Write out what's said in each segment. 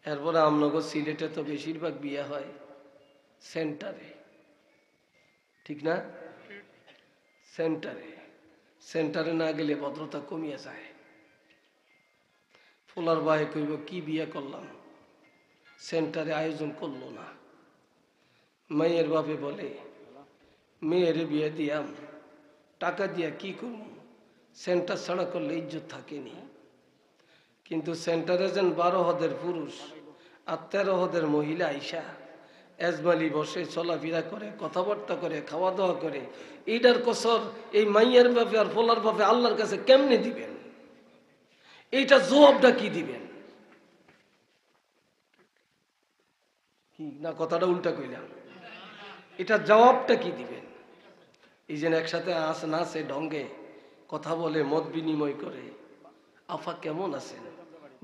এরপরে আমনগর সিলেটে তো বেশিরভাগ বিয়ে হয় সেন্টারে, ঠিক না? সেন্টারে সেন্টারে না গেলে ভদ্রতা কমিয়ে যায়। ফুলার ভাই কইব কি বিয়ে করলাম, সেন্টারে আয়োজন করলো না। মেয়ের বাপে বলে মেয়ের বিয়ে দিয়াম, টাকা দিয়া কি করব, সেন্টার ছাড়া করলে ইজ্জত থাকেনি। কিন্তু সেন্টারে যেন 12 হদের পুরুষ আর 13 হদের মহিলা আইসা এজমালি বসে চলাফেরা করে, কথাবার্তা করে, খাওয়া দাওয়া করে, এইটার কসর এই মাইয়ের বাপে আর ফোলার বাপে আল্লাহর কাছে কেমনে দিবেন? এইটা জবাবটা কি দিবেন? কি না কথাটা উল্টা কইলাম? এটা জবাবটা কি দিবেন? এই যে একসাথে নাচে ঢঙ্গে কথা বলে, মত বিনিময় করে, আফা কেমন আছেন,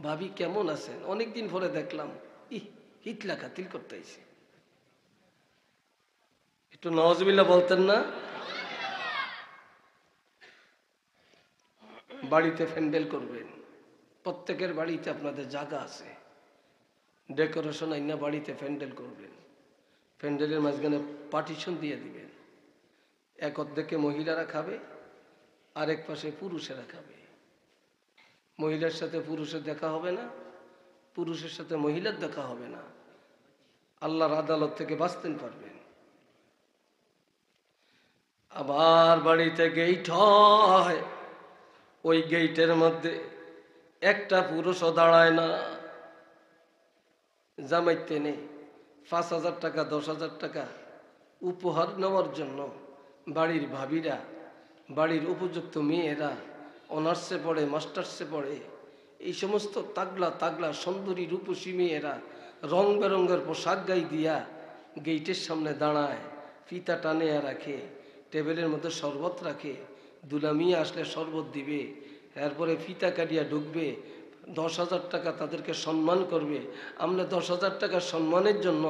ভাবি কেমন আছেন, অনেকদিন পরে দেখলাম, হিতলা খাতিল করতে আইছে। একটু নওয়াজবিল্লাহ বলতেন না? বাড়িতে প্যান্ডেল করবেন, প্রত্যেকের বাড়িতে আপনাদের জায়গা আছে, ডেকোরেশন আইনা বাড়িতে প্যান্ডেল করবেন। প্যান্ডেলের মাঝখানে পার্টিশন দিয়ে দিবেন, এক অর্ধেকে মহিলারা খাবে, আরেক পাশে পুরুষেরা খাবে। মহিলার সাথে পুরুষের দেখা হবে না, পুরুষের সাথে মহিলার দেখা হবে না, আল্লাহর আদালত থেকে বাঁচতে পারবেন। আবার বাড়িতে গেট হয়, ওই গেটের মধ্যে একটা পুরুষও দাঁড়ায় না। জামাইতে নেই 5,000 টাকা 10,000 টাকা উপহার নেওয়ার জন্য বাড়ির ভাবিরা, বাড়ির উপযুক্ত মেয়েরা, অনার্সে পড়ে, মাস্টার্সে পড়ে, এই সমস্ত তাগলা তাগলা সুন্দরী রূপসী মেয়েরা রং বেরঙ্গের পোশাক গাই দিয়া গেটের সামনে দাঁড়ায়, ফিতা টানে রাখে, টেবিলের মধ্যে শরবত রাখে, দুলামি আসলে শরবত দিবে, এরপরে ফিতা কাটিয়া ঢুকবে, 10,000 টাকা তাদেরকে সম্মান করবে। আপনি 10,000 টাকা সম্মানের জন্য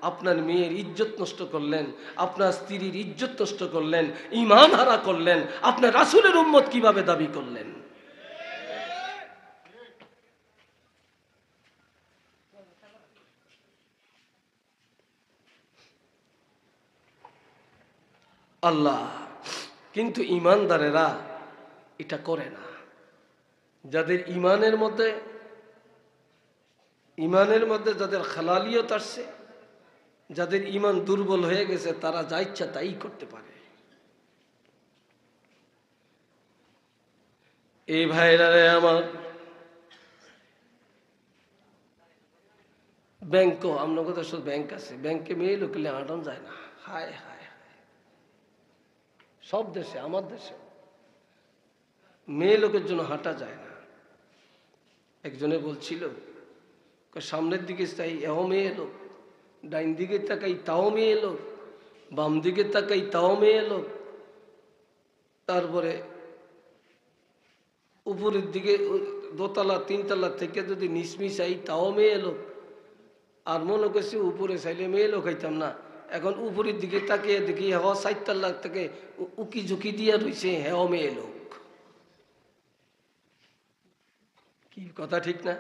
আপনার মেয়ের ইজ্জত নষ্ট করলেন, আপনার স্ত্রীর ইজ্জত নষ্ট করলেন, ঈমান হারা করলেন, আপনার রাসূলের উম্মত কিভাবে দাবি করলেন? আল্লাহ কিন্তু ঈমানদারেরা এটা করে না। যাদের ঈমানের মধ্যে যাদের খালালিয়ত আসছে, যাদের ঈমান দুর্বল হয়ে গেছে, তারা যা ইচ্ছা তাই করতে পারে। এই ভাইরারে আমার ব্যাংকও, আপনার কথা শুধু ব্যাংক আছে, ব্যাংকে মেয়ে লোকলে আটান যায় না। হায় হায় হায়, সব দেশে, আমার দেশে মেয়ে লোকের জন্য হাঁটা যায় না। একজনে বলছিল, সামনের দিকে চাই এও মেয়ে লোক, ডাইন দিকে তাকাই তাও মেয়ে লোক, বাম দিকে তাকাই তাও মেয়ে লোক, তারপরে উপরের দিকে দোতলা 3তলা থেকে যদি নিচমি চাই তাও মেয়ে লোক। আর মনে করছি উপরে চাইলে মেয়ে লোক হইতাম না, এখন উপরের দিকে তাকিয়ে দেখি হেওয়া 4তলা থেকে উকি ঝুঁকি দিয়া রয়েছে, হেও মেয়ে লোক। কি কথা ঠিক না?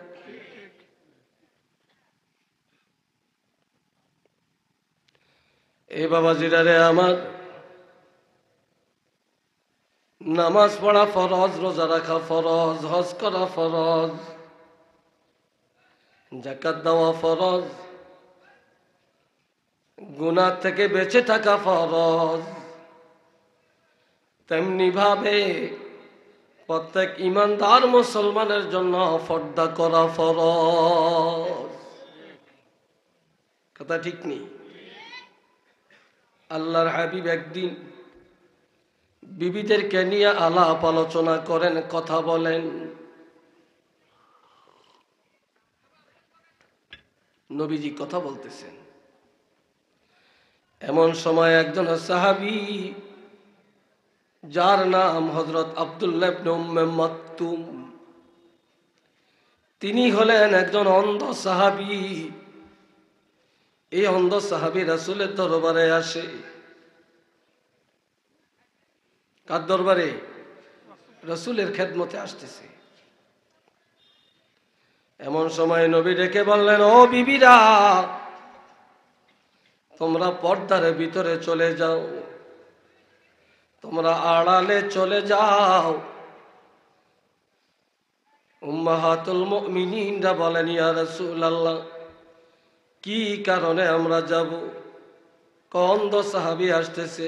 এ বাবা জিরারে আমার, নামাজ পড়া ফরজ, রোজা রাখা ফরজ, হজ করা ফরজ, যাকাত দেওয়া ফরজ, গুনাহ থেকে বেঁচে থাকা ফরজ। তেমনি ভাবে প্রত্যেক ঈমানদার মুসলমানের জন্য পর্দা করা ফরজ। কথা ঠিক নেই? আল্লাহর হাবিব একদিন বিবিদেরকে নিয়ে আলাপ আলোচনা করেন, কথা বলেন। নবীজি কথা বলতেছেন, এমন সময় একজন সাহাবী যার নাম হযরত আব্দুল্লাহ ইবনে উম্মে মাকতুম, তিনি হলেন একজন অন্ধ সাহাবী। এই অন্ধ সাহাবী রাসূলের দরবারে আসে। কার দরবারে? রাসূলের খেদমতে আসতেছে। এমন সময় নবী ডেকে বললেন, ও বিবিরা, তোমরা পর্দার ভিতরে চলে যাও, তোমরা আড়ালে চলে যাও। উম্মাহাতুল মুমিনিনরা বলেন, ইয়া রাসূলুল্লাহ, কি কারণে আমরা যাব? অন্ধ সাহাবী আসতেছে,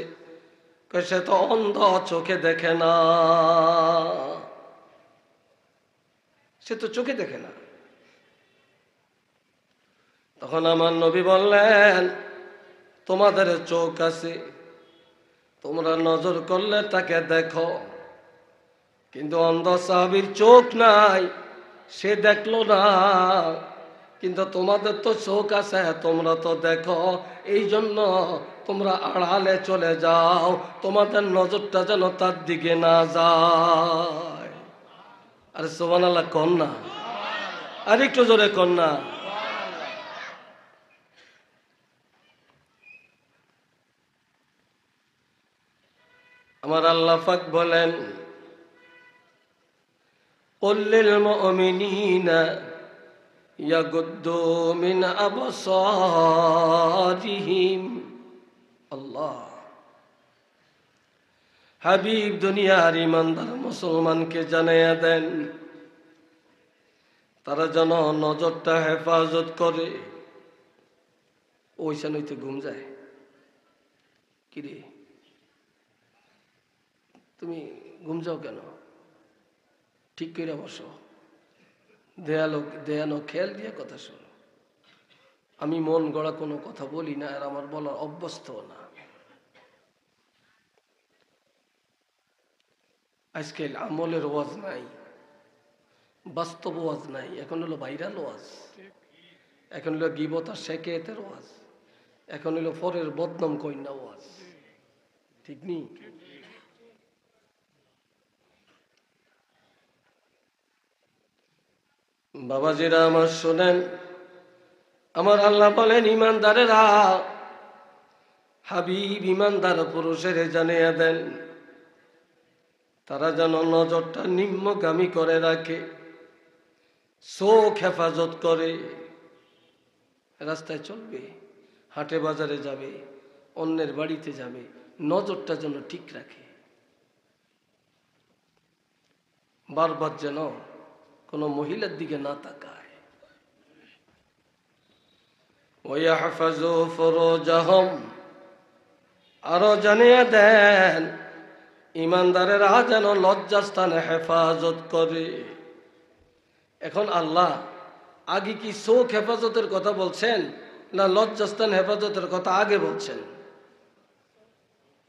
সে তো অন্ধ, চোখে দেখে না, সে তো চোখে দেখে না। তখন আমার নবী বললেন, তোমাদের চোখ আছে, তোমরা নজর করলে তাকে দেখো, কিন্তু অন্ধ সাহাবীর চোখ নাই, সে দেখলো না। কিন্তু তোমাদের তো চোখ আছে, তোমরা তো দেখো, এই জন্য তোমরা আড়ালে চলে যাও, তোমাদের নজরটা যেন তার দিকে না যায়। আরে সুবহানাল্লাহ কন না, আর একটু জোরে কন না। আমার আল্লাহ পাক বলেন, কুল লিল মুমিনিনা ইয়াগুদ্দু মিন আবসারিহিম। আল্লাহ হাবিব দুনিয়ার ইমানদার মুসলমানকে জানাইয়া দেন, তারা যেন নজরটা হেফাজত করে। ওইখান হইতে ঘুম যায়, কিরে তুমি ঘুম যাও কেন? ঠিক করে বসো, দেয়ালো খেয়াল দিয়ে কথা শোনো। আমি মন গড়া কোনো কথা বলি না, আর আমার বলার অভ্যস্ত না। আজকে আমলের ওয়াজ নাই, বাস্তব ওয়াজ নাই, এখন হলো ভাইরাল ওয়াজ, এখন হলো গীবত আর শেকায়েতের ওয়াজ, এখন হলো পরের বদনাম কইনা ওয়াজ। ঠিক নি? বাবাজিরা আমার শোনেন, আমার আল্লাহ বলেন, ইমানদারেরা, হাবিব ইমানদার পুরুষের জানিয়ে দেন, তারা যেন নজরটা নিম্নগামী করে রাখে, চোখ হেফাজত করে। রাস্তায় চলবে, হাটে বাজারে যাবে, অন্যের বাড়িতে যাবে, নজরটা যেন ঠিক রাখে, বারবার যেন কোনো মহিলার দিকে না তাকায়। ওয়াহফাজু ফুরুজাহুম, আরো জানিয়ে দেন, ইমানদারেরা যেন লজ্জাস্থানে হেফাজত করে। এখন আল্লাহ আগে কি চোখ হেফাজতের কথা বলছেন, না লজ্জাস্থান হেফাজতের কথা আগে বলছেন?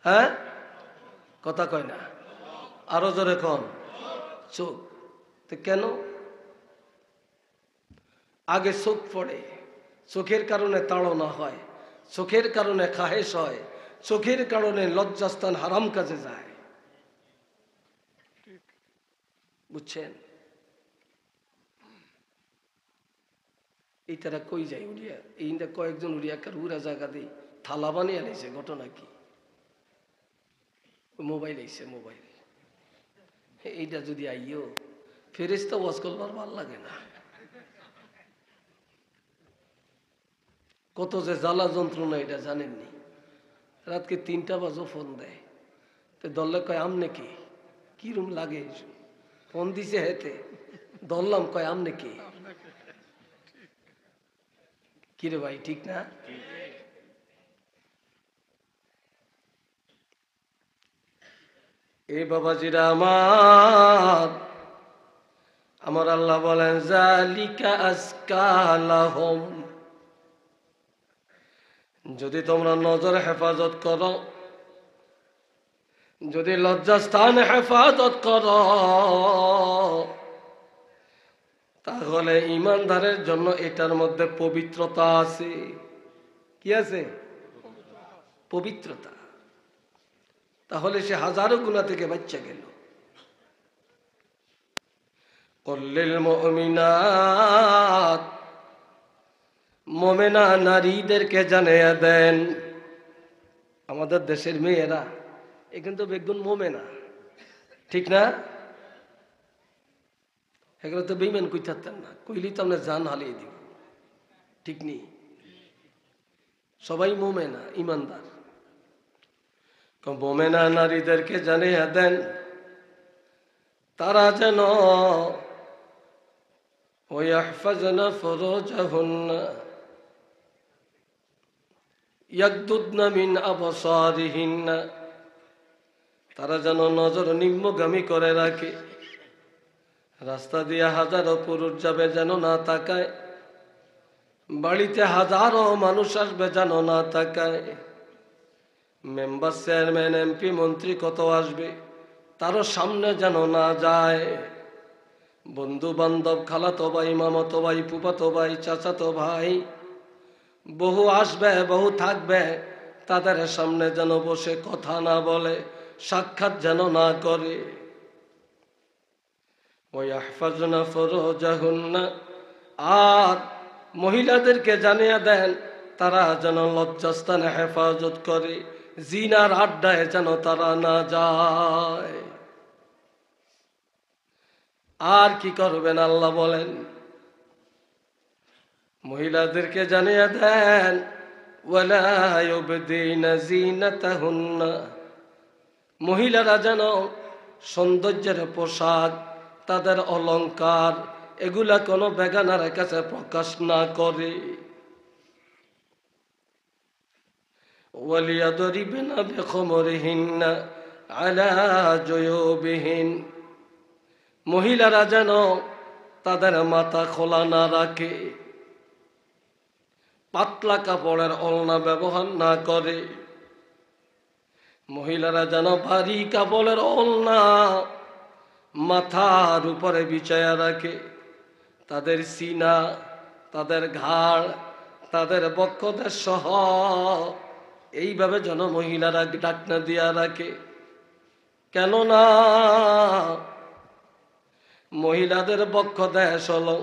হ্যাঁ, কথা কয় না, আরো জোরে কন। চোখ তো কেন আগে? চোখ পড়ে, চোখের কারণে তাড়না হয়, চোখের কারণে খাহেশ হয়, চোখের কারণে লজ্জাস্থান হারাম কাজে যায়। বুঝছেন? এই তারা কই যায় উড়িয়া, এই কয়েকজন উড়িয়াকার উড়া জায়গা দিয়ে থালা বানিয়ে আনিছে। ঘটনা কি? মোবাইল আইছে, মোবাইল। এইটা যদি আইও, ফেরেশতা ওয়াজ করবার ভাল লাগে না। কত যে জ্বালা যন্ত্রণা এটা জানেননি। রাতকে 3টা বাজো ফোন দেয়, তো দললে কয় আমনে কি, কিরম লাগে? ফোন দিছে হেতে, ধরলাম, কয় আমনে কি। কিরে ভাই, ঠিক না? এই বাবাজিরা আমার আল্লাহ বলেন, জালিকা আজকা লাহুম, যদি তোমরা নজর হেফাজত করো, যদি লজ্জাস্থান হেফাজত করো, তাহলে ইমানদারের জন্য এটার মধ্যে পবিত্রতা আছে। কি আছে? পবিত্রতা। তাহলে সে হাজারো গুনাহ থেকে বাঁচা গেল। কুল্লিল মুমিনাত, মুমিনা নারীদেরকে জানিয়ে দেন, আমাদের দেশের মেয়েরা এ কিন্তু বেগুন মোমেনা, ঠিক না? এগুলো তো বেইমান কই থাকতেন না, কইলেই তো আমরা জান হালিয়ে দিব। ঠিক নেই? সবাই মোমেনা ইমানদার। মোমেনা নারীদেরকে জানিয়ে দেন তারা যেন ওয়াহফাজনা ফুরুজাহুন্না ইয়াগদুদনা মিন আবসারিহিন্না, তারা যেন নজর নিম্নগামী করে রাখে। রাস্তা দিয়ে হাজারো পুরুষ যাবে যেন না তাকায়, বাড়িতে হাজারো মানুষ আসবে যেন না তাকায়, মেম্বার চেয়ারম্যান এমপি মন্ত্রী কত আসবে তারও সামনে যেন না যায়। বন্ধু বান্ধব, খালাতো ভাই, মামাতো ভাই, ফুফাতো ভাই, চাচাতো ভাই বহু আসবে বহু থাকবে, তাদের সামনে যেন বসে কথা না বলে, সাক্ষাৎ যেন না করে। ওয়াহফাজনা ফুরুজাহুন্না, আর মহিলাদেরকে জানিয়ে দেন তারা যেন লজ্জাস্থানে হেফাজত করে, জিনার আড্ডায় যেন তারা না যায়। আর কি করবেন আল্লাহ বলেন? মহিলাদেরকে জানিয়ে দেন ওয়ালা ইউবদিনা জিনাতাহুন্না, মহিলারা যেন সৌন্দর্যের পোশাক, তাদের অলংকার এগুলা কোনো বেগানার কাছে প্রকাশ না করে। ওয়ালিয়াদরিবনা বিখুমরিহিন্না আলা জুয়ুবিহিন, মহিলারা যেন তাদের মাথা খোলা না রাখে, পাতলা কাপড়ের ওড়না ব্যবহার না করে। মহিলারা যেন ভারী কাপড়ের ওড়না মাথার উপরে বিছায়া রাখে, তাদের সিনা, তাদের ঘাড়, তাদের বক্ষদেশ সহ এইভাবে যেন মহিলারা ঢাকনা দিয়া রাখে। কেননা মহিলাদের বক্ষদেশ হলো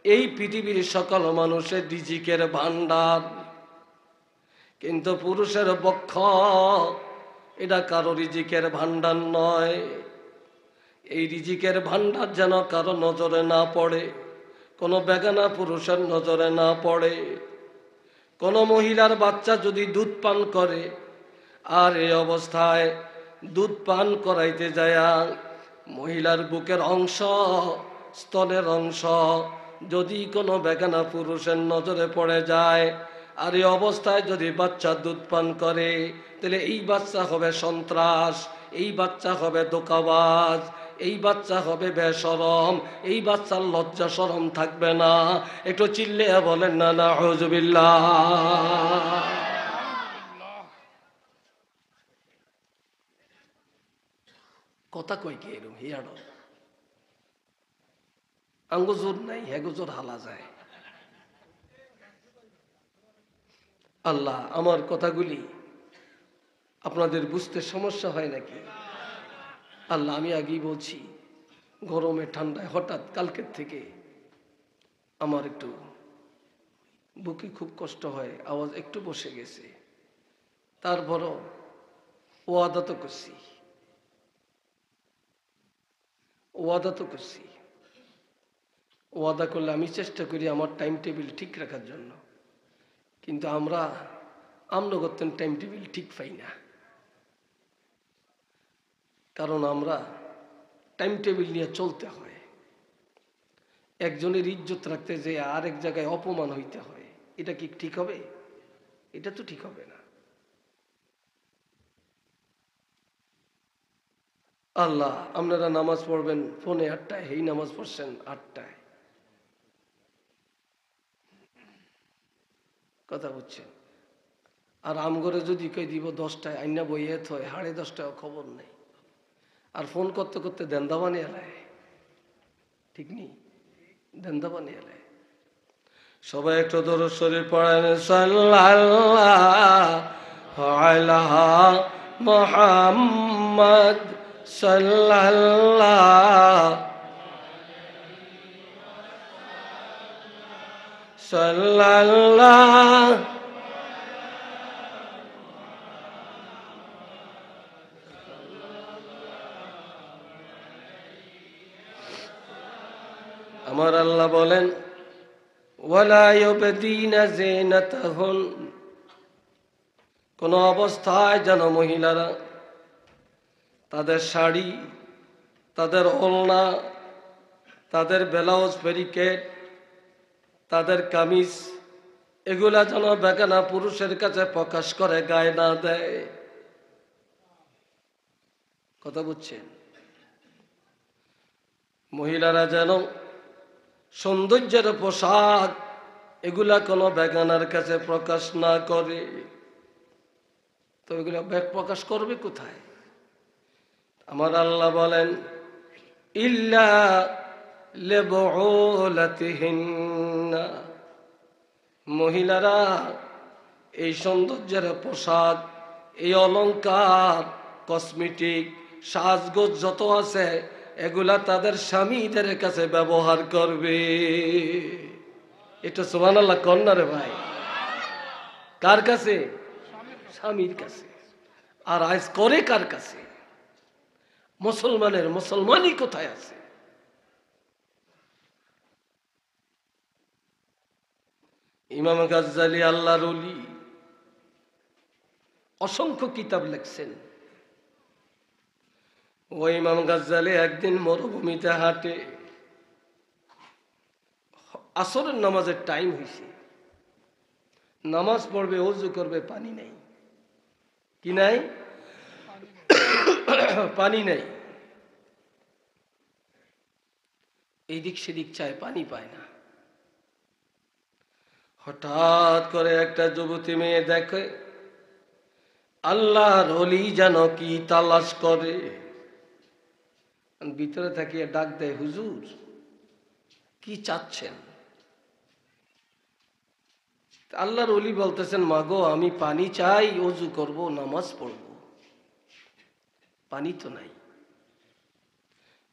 এই পৃথিবীর সকল মানুষের রিজিকের ভান্ডার, কিন্তু পুরুষের বক্ষ এটা কারো রিজিকের ভান্ডার নয়। এই রিজিকের ভান্ডার যেন কারো নজরে না পড়ে, কোনো বেগানা পুরুষের নজরে না পড়ে। কোনো মহিলার বাচ্চা যদি দুধ পান করে, আর এই অবস্থায় দুধ পান করাইতে যায় মহিলার বুকের অংশ, স্তনের অংশ যদি কোনো বেগানা পুরুষের নজরে পড়ে যায়, আর এই অবস্থায় যদি বাচ্চা দুধ পান করে, তাহলে এই বাচ্চা হবে সন্ত্রাস, এই বাচ্চা হবে ধোঁকাবাজ, এই বাচ্চা হবে বেশরম, এই বাচ্চার লজ্জা শরম থাকবে না। একটু চিল্লে বলেন না নাউযুবিল্লাহ। কথা কই কি এরকম হিয়াড় আঙ্গুজোর নাই, হেগুজোর হালা যায়। আল্লাহ, আমার কথাগুলি আপনাদের বুঝতে সমস্যা হয় নাকি? আল্লাহ, আমি আগেই বলছি, গরমে ঠান্ডায় হঠাৎ কালকের থেকে আমার একটু বুকে খুব কষ্ট হয়, আওয়াজ একটু বসে গেছে। তারপরও ওয়াদা তো করছি, ওয়াদা তো করছি। ওয়াদা করলে আমি চেষ্টা করি আমার টাইম টেবিল ঠিক রাখার জন্য, কিন্তু আমরা করতেন টাইম টেবিল ঠিক পাই না। কারণ আমরা টাইম টেবিল নিয়ে চলতে হয়, একজনের ইজ্জত রাখতে যে আরেক জায়গায় অপমান হইতে হয়, এটা কি ঠিক হবে? এটা তো ঠিক হবে না। আল্লাহ, আপনারা নামাজ পড়বেন 8:45, এই নামাজ পড়ছেন 8টায়, কথা বুঝছেন? আর আমগরে যদি কই দিব 10টায়, আইনা বইয়ে থয় 10:30, খবর নেই। আর ফোন করতে করতে দেন্দা বানিয়ে এলায়, ঠিক নেই? দেন্দা বানিয়ে এলায়। সবাই একটু দরুদ শরীফ পড়েন, সাল্লাল্লাহু আলা মুহাম্মদ, সাল্লাল্লাহু সাল্লাল্লাহু। আল্লাহ বলেন ওয়ালা ইউবদিনা যিনাতাহুন, কোন অবস্থায় যেন মহিলারা তাদের শাড়ি, তাদের ওড়না, তাদের ব্লাউজ পেরিকেট, তাদের কামিজ এগুলা যেন বেগানা পুরুষের কাছে প্রকাশ করে গায়ে না দেয়। কথা বুঝছেন? মহিলারা যেন সৌন্দর্যের পোশাক এগুলা কোনো বেগানার কাছে প্রকাশ না করে। তো এগুলা প্রকাশ করবে কোথায়? আমার আল্লাহ বলেন ইল্লা লিবুলাতিহিন্না, মহিলারা এই সৌন্দর্যের পোশাক, এই অলংকার, কসমেটিক, সাজগোজ যত আছে এগুলা তাদের স্বামীদের কাছে ব্যবহার করবে। এটা সুবহানাল্লাহ কন্যা রে ভাই। কার কাছে? স্বামীর কাছে। আর আজ করে কার কাছে? মুসলমানের মুসলমানই কোথায় আছে? ইমাম গাজ্জালী আল্লাহর ওলি অসংখ্য কিতাব লিখছেন। ওই ইমাম গাজ্জালী একদিন মরুভূমিতে হাঁটে, আসরের নামাজের টাইম হয়েছে, নামাজ পড়বে, ওযু করবে, পানি নাই। কি নাই? পানি নাই। এইদিক সেদিক চায়, পানি পায় না। হঠাৎ করে একটা যুবতী মেয়ে দেখে আল্লাহর ওলি যেন কি তালাশ করে, ভিতরে থাকিয়ে ডাক দেয়, হুজুর কি চাচ্ছেন? আল্লাহর ওলি বলতেছেন, মাগো আমি পানি চাই, ওযু করব, নামাজ পড়ব, পানি তো নাই।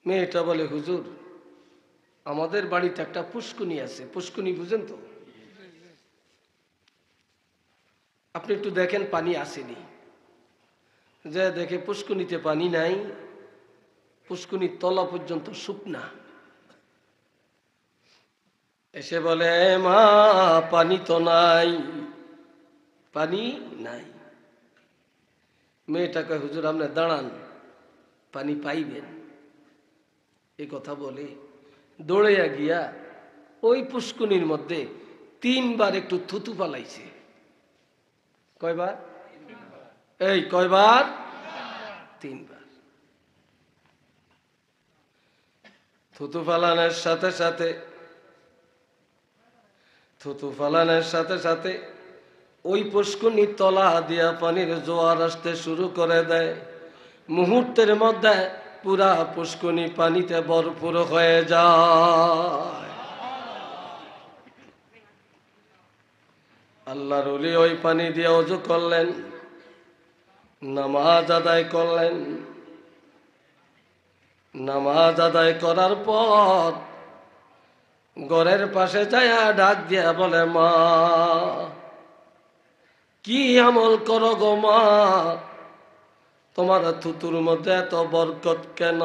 মেয়েটা বলে, হুজুর আমাদের বাড়িতে একটা পুষ্কুনি আছে। পুষ্কুনি বুঝেন তো? আপনি একটু দেখেন পানি আসেনি। যে দেখে পুষ্কুনিতে পানি নাই, পুষ্কুনির তলা পর্যন্ত শুকনা। এসে বলে, মা পানি তো নাই, পানি নাই। মেয়েটা কয়, হুজুর আপনি দাঁড়ান, পানি পাইবেন। এ কথা বলে দৌড়াইয়া গিয়া ওই পুষ্কুনির মধ্যে 3 বার একটু থুতু পালাইছে। কয়বার? এই কয়বার? 3 বার। থুতু ফালানোর সাথে সাথে ওই পুষ্কুনির তলা দিয়া পানির জোয়ার আসতে শুরু করে দেয়। মুহূর্তের মধ্যে পুরা পুষ্কুনি পানিতে ভরপুর হয়ে যায়। আল্লাহর ওলি ওই পানি দিয়ে ওযু করলেন, নামাজ আদায় করলেন। নামাজ আদায় করার পর ঘরের পাশে যায়া ডাক দিয়া বলে, মা কি আমল করো গো মা, তোমার থুতুর মধ্যে এত বরকত কেন?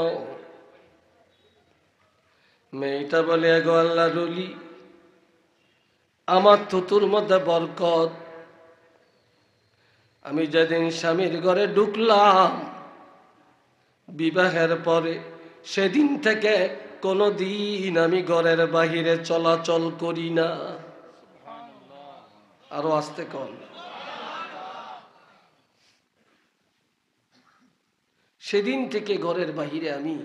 মেয়েটা বলে, গো আল্লাহর ওলি আমার থুতুর মধ্যে বরকত, আমি যেদিন স্বামীর ঘরে ঢুকলাম বিবাহের পরে, সেদিন থেকে কোনদিন আমি ঘরের বাহিরে চলাচল করি না। আরো আস্তে কন। সেদিন থেকে ঘরের বাহিরে আমি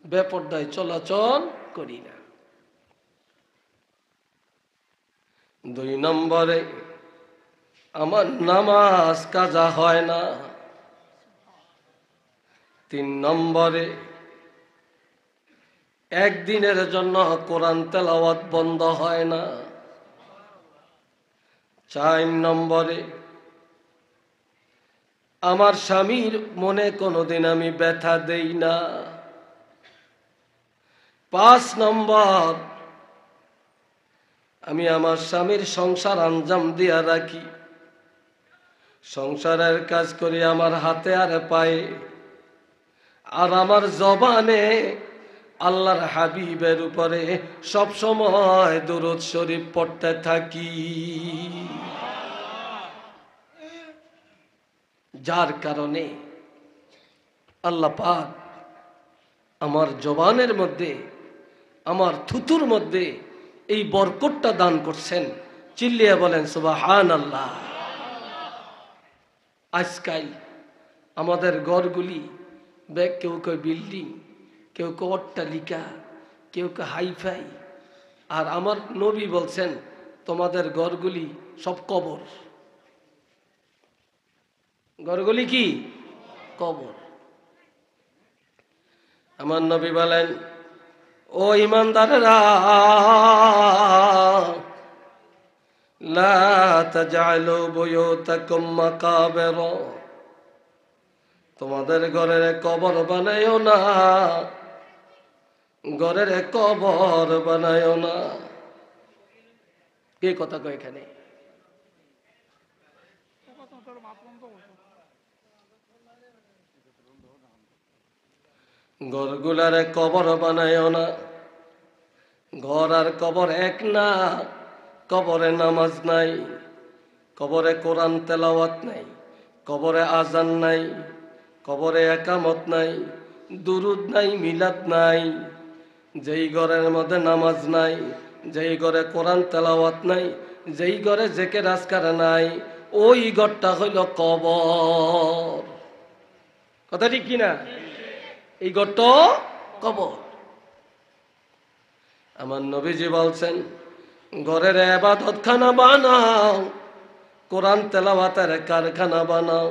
বেপরদায় চলাচল করি না। 2 নম্বরে আমার নামাজ কাজা হয় না। 3 নম্বরে একদিনের জন্য কোরআন তেলাওয়াত বন্ধ হয় না। 4 নম্বরে আমার স্বামীর মনে কোনোদিন আমি ব্যথা দেই না। 5 নম্বর আমি আমার স্বামীর সংসার আঞ্জাম দিয়া রাখি, সংসারের কাজ করি আমার হাতে আর পায়ে, আর আমার জবানে আল্লাহর হাবিবের উপরে সব সময় দুরূদ শরীফ পড়তে থাকি, যার কারণে আল্লাহ পাক আমার জবানের মধ্যে, আমার থুতুর মধ্যে এই বরকতটা দান করছেন। চিল্লিয়ে বলেন সুবহানাল্লাহ। আজকাল আমাদের ঘরগুলি কেউ কেউ বিল্ডিং, কেউ কেউ অট্টালিকা, কেউ কেউ হাইফাই। আর আমার নবী বলছেন তোমাদের ঘরগুলি সব কবর। ঘরগুলি কি? কবর। আমার নবী বলেন, ও ঈমানদারেরা, লা তাজআলু বুয়ুতাকুম মাকাবির, তোমাদের ঘরের কবর বানায়ও না, ঘরের কবর বানায়ও না। কে কথা কয় এখানে? ঘরগুলারে কবর বানায়ও না। ঘর আর কবর এক না। কবরে নামাজ নাই, কবরে কোরআন তেলাওয়াত নাই, কবরে আজান নাই, কবরে একামত নাই, দুরুদ নাই, মিলাদ নাই। যেই ঘরের মধ্যে নামাজ নাই, যেই ঘরে কোরআন তেলাওয়াত নাই, যেই ঘরে জিকির আজকার নাই, ওই ঘরটা হইল কবর। কথা ঠিক কিনা? এই ঘরটা কবর। আমার নবীজি বলছেন, ঘরের ইবাদত খানা বানাও, কোরআন তেলাওয়াতের কারখানা বানাও,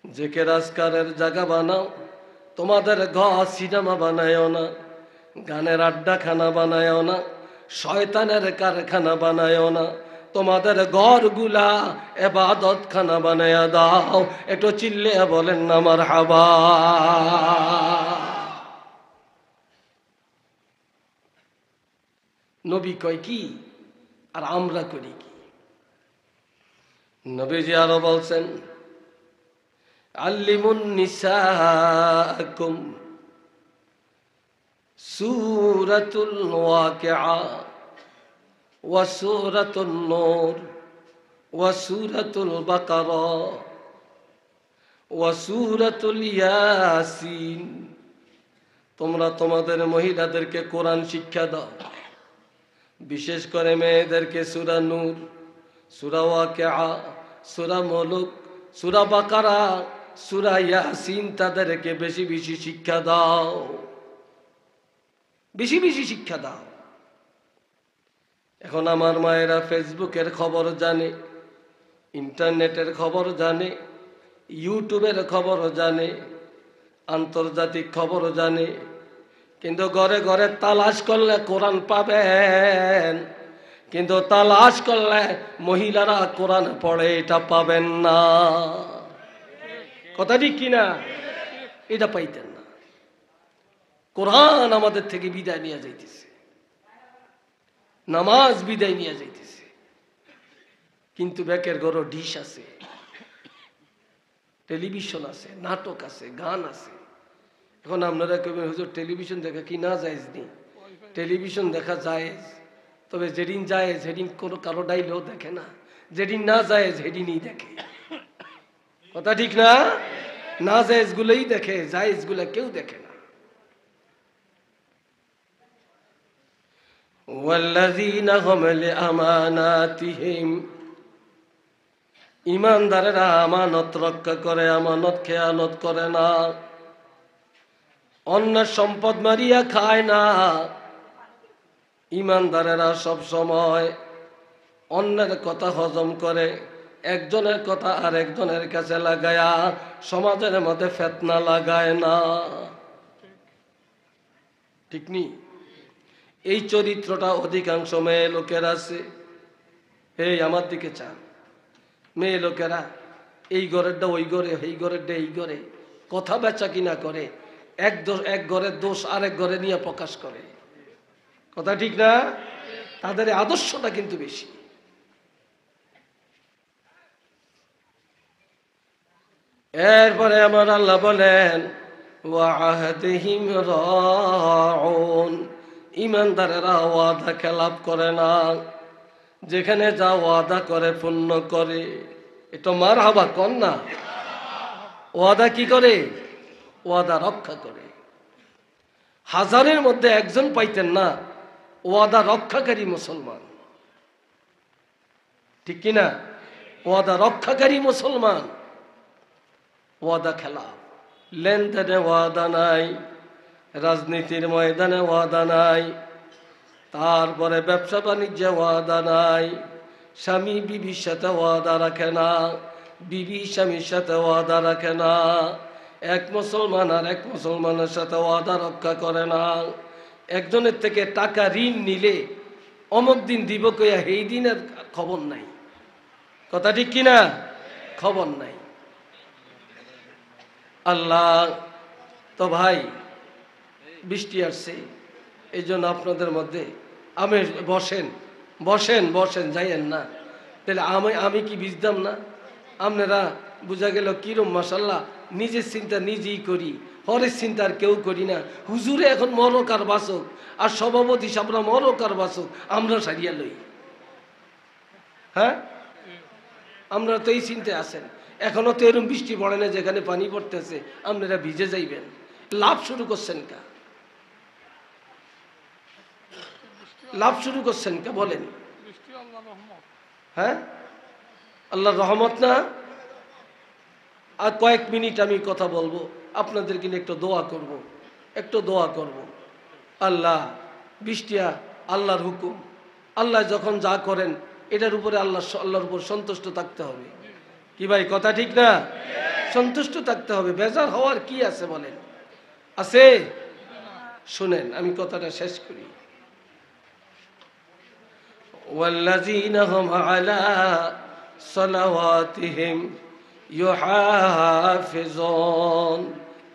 জিকির আজকারের জায়গা বানাও। তোমাদের ঘর সিনেমা বানায়ও না, গানের আড্ডাখানা বানায়ও না, শয়তানের কারখানা বানায়ও না। তোমাদের ঘরগুলা ইবাদত খানা বানায়া দাও। একটু চিল্লিয়ে বলেন না মারহাবা। নবী কয় কি আর আমরা করি কি? নবীজি আরো বলছেন, আল্লিমুন নিসাকুম সূরাতুল ওয়াকিআ ওয়া সূরাতুন নূর ওয়া সূরাতুল বাকারা ওয়া সূরাতুল ইয়াসিন। তোমরা তোমাদের মহিলাদেরকে কোরআন শিক্ষা দাও, বিশেষ করে মেয়েদেরকে সূরা নূর, সূরা ওয়াকিআ, সূরা মুলক, সূরা বাকারা, সূরা ইয়াসিন তাদেরকে বেশি বেশি শিক্ষা দাও, বেশি বেশি শিক্ষা দাও। এখন আমার মায়েরা ফেসবুকের খবর জানে, ইন্টারনেটের খবর জানে, ইউটিউবের খবর জানে, আন্তর্জাতিক খবর জানে, কিন্তু ঘরে ঘরে তালাশ করলে কোরআন পাবেন, কিন্তু তালাশ করলে মহিলারা কোরআন পড়ে এটা পাবেন না। কথা ঠিক কিনা? এটা পাইতেন না। কোরআন আমাদের থেকে বিদায় নিয়ে যাইতেছে, নামাজ বিদায় নিয়ে যাইতেছে, কিন্তু ব্যাকের ঘরও ডিশ আছে, টেলিভিশন আছে, নাটক আছে, গান আছে। এখন আপনারা কবেন হুজুর টেলিভিশন দেখা কি না জায়েজ নেই? টেলিভিশন দেখা জায়েজ, তবে যেদিন জায়েজ সেদিন কোনো কারো ডাইলেও দেখে না, যেদিন না জায়েজ সেদিনই দেখে। কথা ঠিক না? না জায়েজ গুলোই দেখে, জায়েজ গুলা কেউ দেখে না। ওয়াল্লাযীনা হুম লিআমানাতিহিম, ঈমানদারেরা আমানত রক্ষা করে, আমানত খেয়ানত করে না, অন্যের সম্পদ মারিয়া খায় না। ঈমানদারেরা সব সময় অন্যের কথা হজম করে, একজনের কথা আর একজনের কাছে লাগায়া সমাজের মধ্যে ফিতনা লাগায় না। ঠিক নি? এই চরিত্রটা অধিকাংশ মেয়ে লোকের আছে। এই আমার দিকে চান, মেয়ে লোকেরা এই ঘরেরটা ওই ঘরে, এই ঘরেরটা এই ঘরে কথা বেচা কিনা করে, এক ঘরের দোষ আরেক ঘরে নিয়ে প্রকাশ করে। কথা ঠিক না? তাদের আদর্শটা কিন্তু বেশি। এরপরে আমার আল্লাহ বলেন, ওয়া আহদিহিম রাউন। ঈমানদারেরা ওয়াদা খেলাপ করে না, যেখানে যা ওয়াদা করে পূর্ণ করে। এটা মারহাবা কন না। ওয়াদা কি করে? ওয়াদা রক্ষা করে। হাজারের মধ্যে একজন পাইতেন না ওয়াদা রক্ষাকারী মুসলমান, ঠিক কিনা? ওয়াদা রক্ষাকারী মুসলমান। ওয়াদা খেলা, লেনদেনে ওয়াদা নাই, রাজনীতির ময়দানে ওয়াদা নাই, তারপরে ব্যবসা বাণিজ্যে ওয়াদা নাই, স্বামী বিবির সাথে ওয়াদা রাখে না, বিবি স্বামীর সাথে ওয়াদা রাখে না, এক মুসলমান আর এক মুসলমানের সাথে ওয়াদা রক্ষা করে না। একজনের থেকে টাকা ঋণ নিলে অমুক দিন দিব কইয়া এই দিনের খবর নাই, কথা ঠিক কিনা? খবর নাই। আল্লাহ তো ভাই বৃষ্টি আসছে, এই জন্য আপনাদের মধ্যে আমি বসেন বসেন বসেন যাইয়েন না, তাহলে আমি কি বুঝতাম না? আপনারা বোঝা গেল কিরম মাশাল্লাহ নিজের চিন্তা নিজেই করি, পরের চিন্তা আর কেউ করি না। হুজুরে এখন মরক আর বাসক, আর সভাপতি সাবরা মরক আর বাসক, আমরা সারিয়া লই। হ্যাঁ, আমরা তো এই চিন্তায় আছেন। এখনো তো এরকম বৃষ্টি পড়ে না যেখানে পানি পড়তেছে আপনারা ভিজে যাইবেন। লাভ শুরু করছেন কা? লাভ শুরু করছেন কা বলেন? হ্যাঁ, আল্লাহর রহমত না? আর কয়েক মিনিট আমি কথা বলবো, আপনাদেরকে নিয়ে একটু দোয়া করব, একটু দোয়া করব। আল্লাহ বৃষ্টিয়া আল্লাহর হুকুম, আল্লাহ যখন যা করেন এটার উপরে আল্লাহর উপর সন্তুষ্ট থাকতে হবে। কি ভাই, কথা ঠিক না? সন্তুষ্ট থাকতে হবে, বেজার হওয়ার কি আছে বলেন? আছে? শুনেন আমি কথাটা শেষ করি। ওয়াল্লাযীনা হুম আলা সালাওয়াতিহিম ইউহাফিজুন।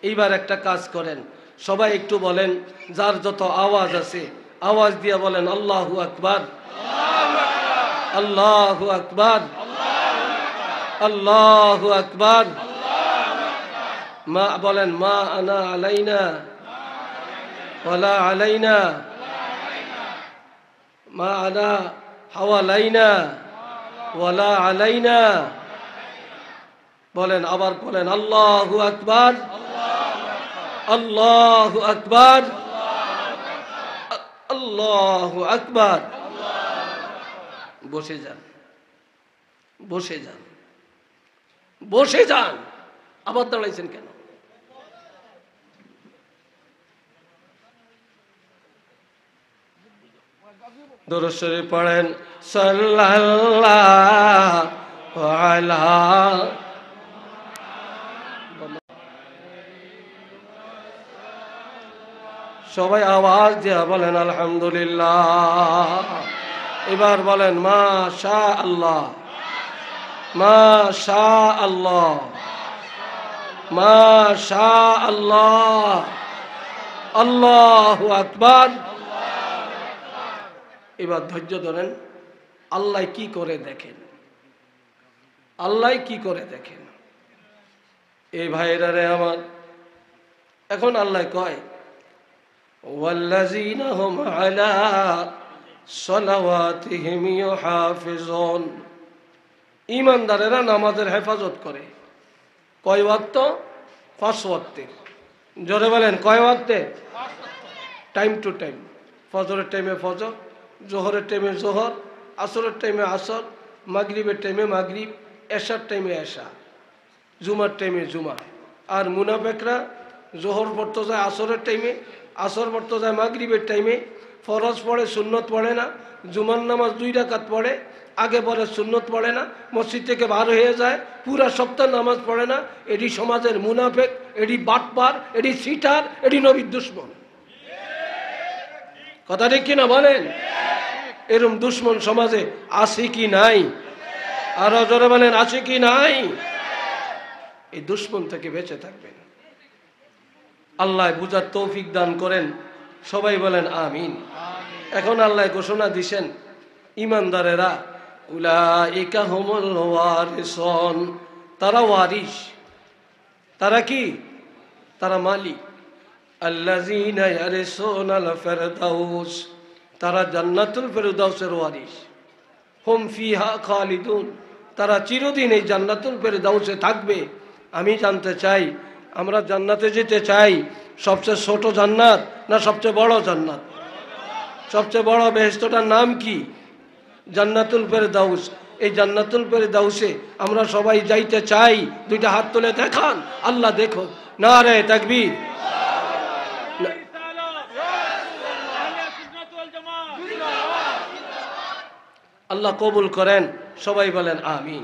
এইবার একটা কাজ করেন, সবাই একটু বলেন, যার যত আওয়াজ আছে আওয়াজ দিয়ে বলেন আল্লাহু আকবার, আল্লাহু আকবার, আল্লাহু আকবার। মা বলেন, মা আনা আলাইনা ওয়ালা আলাইনা, মা আনা হাওয়ালাইনা ওয়ালা আলাইনা। বলেন, আবার বলেন আল্লাহু আকবার, আল্লাহু আকবার, আল্লাহু আকবার। বসে যান, বসে যান, বসে যান। আবার দাঁড়াইছেন কেন? দরুদ শরীফ পড়েন, সাল্লাল্লাহু আলা। সবাই আওয়াজ দিয়ে বলেন আলহামদুলিল্লাহ। এবার বলেন মাশা আল্লাহ, মাশা আল্লাহ, মাশা আল্লাহ, আল্লাহু আকবার। এবার ধৈর্য ধরেন, আল্লাহ কি করে দেখেন, আল্লাহ কি করে দেখেন। এই ভাইরা রে আমার, এখন আল্লাহ কয় ওয়াল্লাযীনা হুম আলা সালাওয়াতিহিম ইউহাফিজুন। ঈমানদারেরা নামাজের হেফাজত করে। কয় ওয়াক্ত? 5 ওয়াক্তের। জোরে বলেন, কয় ওয়াক্তের? Time to time. ফজরের টাইমে ফজর, জোহরের টাইমে জোহর, আসরের টাইমে আসর, মাগরিবের টাইমে মাগরিব, এশার টাইমে এশা, জুমার টাইমে জুমা। আর মুনাফিকরা জোহর পড়তে যায় আসরের টাইমে, আসর পড়তে যায় মাগরিবের টাইমে, ফরজ পড়ে সুন্নত পড়ে না, জুমার নামাজ 2 রাকাত পড়ে, আগে পরে সুন্নত পড়ে না, মসজিদ থেকে বার হয়ে যায়, পুরা সপ্তাহ নামাজ পড়ে না। এটি সমাজের মুনাফিক, এটি বাটপার, এটি সিটার, এটি নবীর দুশমন। কথা ঠিক কিনা বলেন? এরকম দুশমন সমাজে আছে কি নাই? আরো জোরে বলেন, আছে কি নাই? এই দুশমন থেকে বেঁচে থাকবেন। আল্লাহ বুঝার তৌফিক দান করেন, সবাই বলেন আমিন। এখন আল্লাহ ঘোষণা দিছেন, ঈমানদারেরা উলাইকা হুমুল ওয়ারিসুন, তারা ওয়ারিস। তারা কি? তারা মালিক। আল্লাযীনা ইয়ারিসুনাল ফিরদাউস, তারা জান্নাতুল ফিরদাউসের ওয়ারিস। হুম ফিহা খালিদুন, তারা চিরদিন এই জান্নাতুল ফিরদাউসে থাকবে। আমি জানতে চাই, আমরা জান্নাতে যেতে চাই, সবচেয়ে ছোট জান্নাত না সবচেয়ে বড় জান্নাত? সবচেয়ে বড় বেহেশতটার নাম কি? জান্নাতুল ফিরদাউস। এই জান্নাতুল ফিরদাউসে আমরা সবাই যাইতে চাই। দুইটা হাত তুলে দেখান, আল্লাহ দেখো। নারে তাকবীর। আল্লাহ কবুল করেন, সবাই বলেন আমিন।